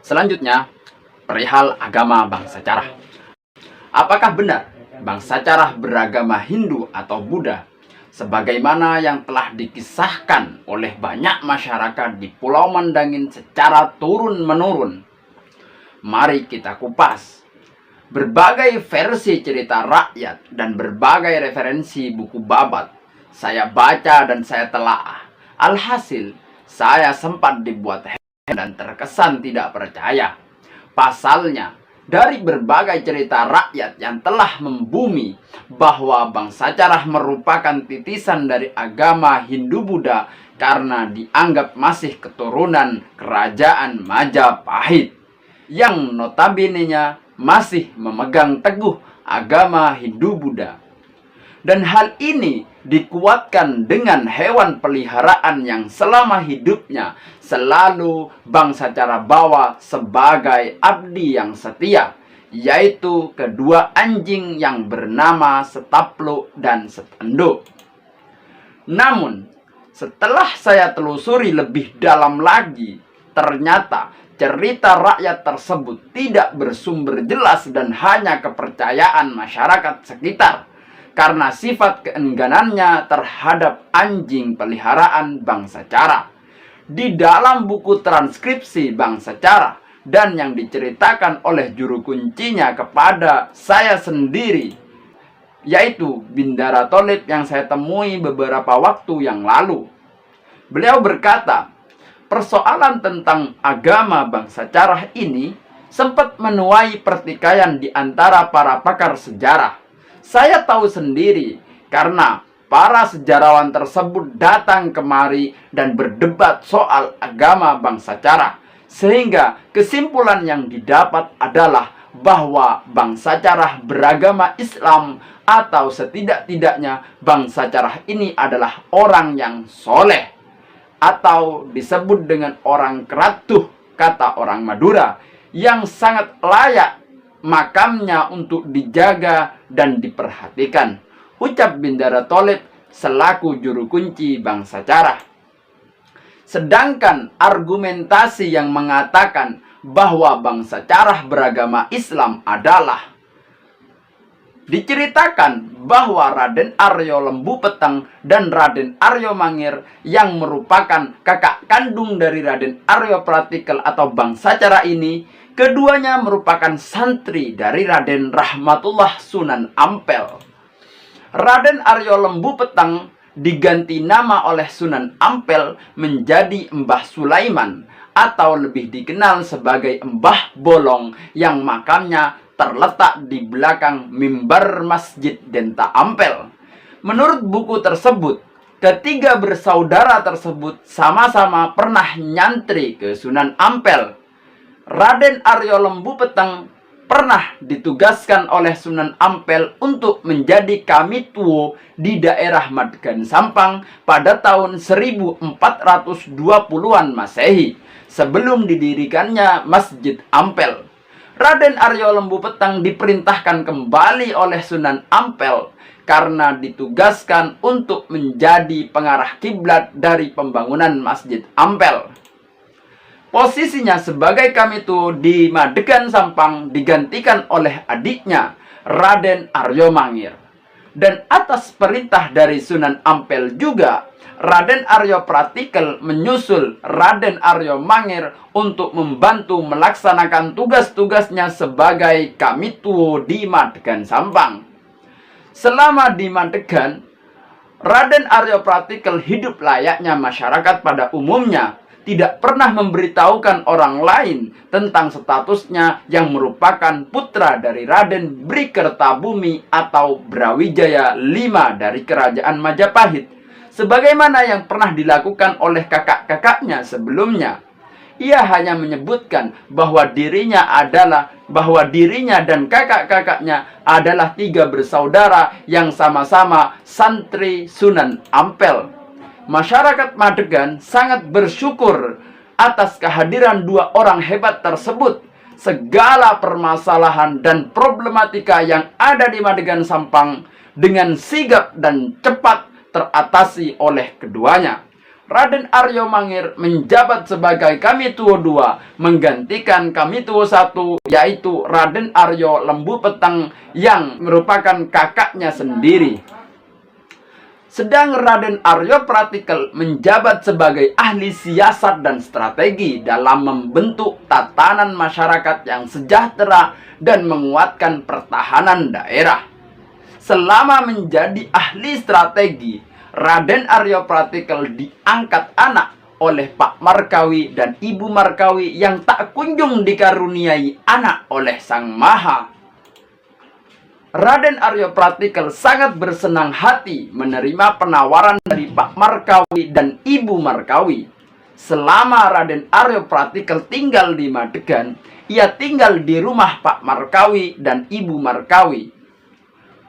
Selanjutnya, perihal agama bangsa Carah. Apakah benar bangsa Carah beragama Hindu atau Buddha? Sebagaimana yang telah dikisahkan oleh banyak masyarakat di Pulau Mandangin secara turun-menurun. Mari kita kupas. Berbagai versi cerita rakyat dan berbagai referensi buku babat saya baca dan saya telaah. Alhasil, saya sempat dibuat heran dan terkesan tidak percaya. Pasalnya, dari berbagai cerita rakyat yang telah membumi bahwa bangsa Carah merupakan titisan dari agama Hindu-Buddha karena dianggap masih keturunan kerajaan Majapahit yang notabene-nya masih memegang teguh agama Hindu-Buddha. Dan hal ini dikuatkan dengan hewan peliharaan yang selama hidupnya selalu bangsa Carah bawa sebagai abdi yang setia, yaitu kedua anjing yang bernama Setaplu dan Setenduk. Namun, setelah saya telusuri lebih dalam lagi, ternyata cerita rakyat tersebut tidak bersumber jelas dan hanya kepercayaan masyarakat sekitar karena sifat keengganannya terhadap anjing peliharaan bangsa Carah. Di dalam buku transkripsi bangsa Carah dan yang diceritakan oleh juru kuncinya kepada saya sendiri, yaitu Bindara Tholib yang saya temui beberapa waktu yang lalu. Beliau berkata, persoalan tentang agama bangsa Carah ini sempat menuai pertikaian di antara para pakar sejarah. Saya tahu sendiri karena para sejarawan tersebut datang kemari dan berdebat soal agama bangsa Carah. Sehingga kesimpulan yang didapat adalah bahwa bangsa Carah beragama Islam atau setidak-tidaknya bangsa Carah ini adalah orang yang soleh atau disebut dengan orang keratuh, kata orang Madura, yang sangat layak makamnya untuk dijaga dan diperhatikan, ucap Bindara Tholib selaku juru kunci bangsa Carah. Sedangkan argumentasi yang mengatakan bahwa bangsa Carah beragama Islam adalah diceritakan bahwa Raden Aryo Lembu Peteng dan Raden Aryo Mangir yang merupakan kakak kandung dari Raden Aryo Pratikel atau bangsa Carah ini, keduanya merupakan santri dari Raden Rahmatullah Sunan Ampel. Raden Aryo Lembu Peteng diganti nama oleh Sunan Ampel menjadi Mbah Sulaiman atau lebih dikenal sebagai Mbah Bolong yang makamnya terletak di belakang mimbar Masjid Denta Ampel. Menurut buku tersebut, ketiga bersaudara tersebut sama-sama pernah nyantri ke Sunan Ampel. Raden Aryo Lembu Peteng pernah ditugaskan oleh Sunan Ampel untuk menjadi kamituo di daerah Madegan Sampang pada tahun 1420-an Masehi, sebelum didirikannya Masjid Ampel. Raden Aryo Lembu Peteng diperintahkan kembali oleh Sunan Ampel karena ditugaskan untuk menjadi pengarah kiblat dari pembangunan Masjid Ampel. Posisinya sebagai kamituo di Madegan Sampang digantikan oleh adiknya, Raden Aryo Mangir. Dan atas perintah dari Sunan Ampel juga, Raden Aryo Pratikel menyusul Raden Aryo Mangir untuk membantu melaksanakan tugas-tugasnya sebagai kamituo di Madegan Sampang. Selama di Madegan, Raden Aryo Pratikel hidup layaknya masyarakat pada umumnya, tidak pernah memberitahukan orang lain tentang statusnya yang merupakan putra dari Raden Brikertabumi atau Brawijaya V dari Kerajaan Majapahit, sebagaimana yang pernah dilakukan oleh kakak-kakaknya sebelumnya. Ia hanya menyebutkan bahwa dirinya dan kakak-kakaknya adalah tiga bersaudara yang sama-sama santri Sunan Ampel. Masyarakat Madegan sangat bersyukur atas kehadiran dua orang hebat tersebut. Segala permasalahan dan problematika yang ada di Madegan Sampang dengan sigap dan cepat teratasi oleh keduanya. Raden Aryo Mangir menjabat sebagai Kamituo II, menggantikan Kamituo I, yaitu Raden Aryo Lembu Peteng yang merupakan kakaknya sendiri. Sedang Raden Aryo Pratikel menjabat sebagai ahli siasat dan strategi dalam membentuk tatanan masyarakat yang sejahtera dan menguatkan pertahanan daerah. Selama menjadi ahli strategi, Raden Aryo Pratikel diangkat anak oleh Pak Markawi dan Ibu Markawi yang tak kunjung dikaruniai anak oleh Sang Maha. Raden Aryo Pratikel sangat bersenang hati menerima penawaran dari Pak Markawi dan Ibu Markawi. Selama Raden Aryo Pratikel tinggal di Madegan, ia tinggal di rumah Pak Markawi dan Ibu Markawi.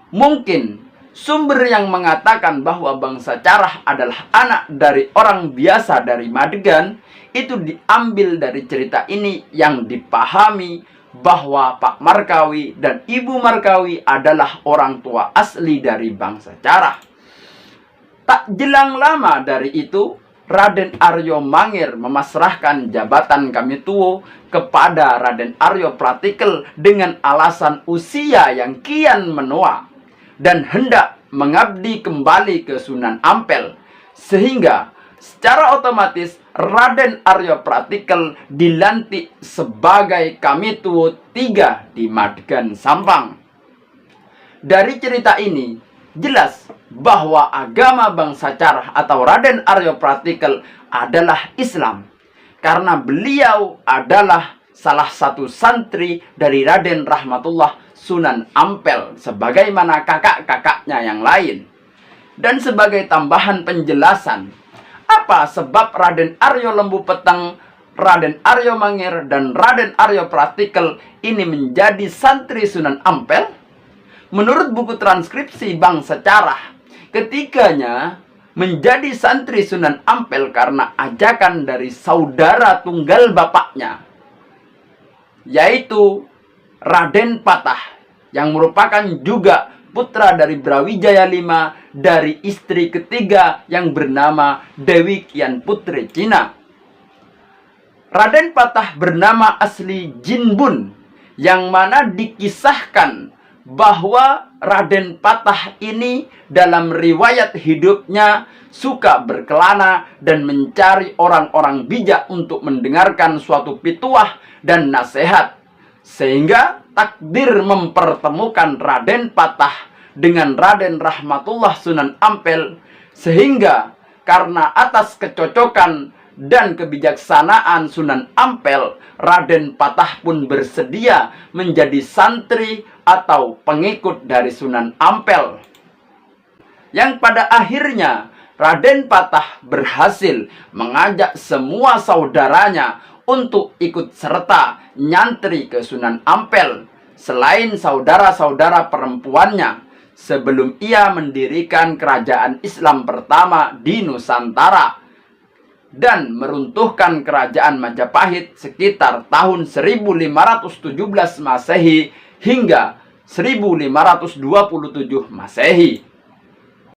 Mungkin sumber yang mengatakan bahwa bangsa Carah adalah anak dari orang biasa dari Madegan itu diambil dari cerita ini yang dipahami bahwa Pak Markawi dan Ibu Markawi adalah orang tua asli dari bangsa Carah. Tak jelang lama dari itu, Raden Aryo Mangir memasrahkan jabatan Kamituo kepada Raden Aryo Pratikel dengan alasan usia yang kian menua dan hendak mengabdi kembali ke Sunan Ampel, sehingga secara otomatis Raden Aryo Pratikel dilantik sebagai Kamituo III di Madegan Sampang. Dari cerita ini jelas bahwa agama bangsa Carah atau Raden Aryo Pratikel adalah Islam, karena beliau adalah salah satu santri dari Raden Rahmatullah Sunan Ampel sebagaimana kakak-kakaknya yang lain. Dan sebagai tambahan penjelasan, apa sebab Raden Aryo Lembu Peteng, Raden Aryo Mangir, dan Raden Aryo Pratikel ini menjadi santri Sunan Ampel? Menurut buku transkripsi bangsa Carah, ketiganya menjadi santri Sunan Ampel karena ajakan dari saudara tunggal bapaknya, yaitu Raden Patah, yang merupakan juga putra dari Brawijaya V dari istri ketiga yang bernama Dewi Kian Putri Cina. Raden Patah bernama asli Jinbun, yang mana dikisahkan bahwa Raden Patah ini dalam riwayat hidupnya suka berkelana dan mencari orang-orang bijak untuk mendengarkan suatu pituah dan nasihat, sehingga takdir mempertemukan Raden Patah dengan Raden Rahmatullah Sunan Ampel, sehingga karena atas kecocokan dan kebijaksanaan Sunan Ampel, Raden Patah pun bersedia menjadi santri atau pengikut dari Sunan Ampel, yang pada akhirnya Raden Patah berhasil mengajak semua saudaranya untuk ikut serta nyantri ke Sunan Ampel, selain saudara-saudara perempuannya, sebelum ia mendirikan kerajaan Islam pertama di Nusantara dan meruntuhkan kerajaan Majapahit sekitar tahun 1517 Masehi hingga 1527 Masehi.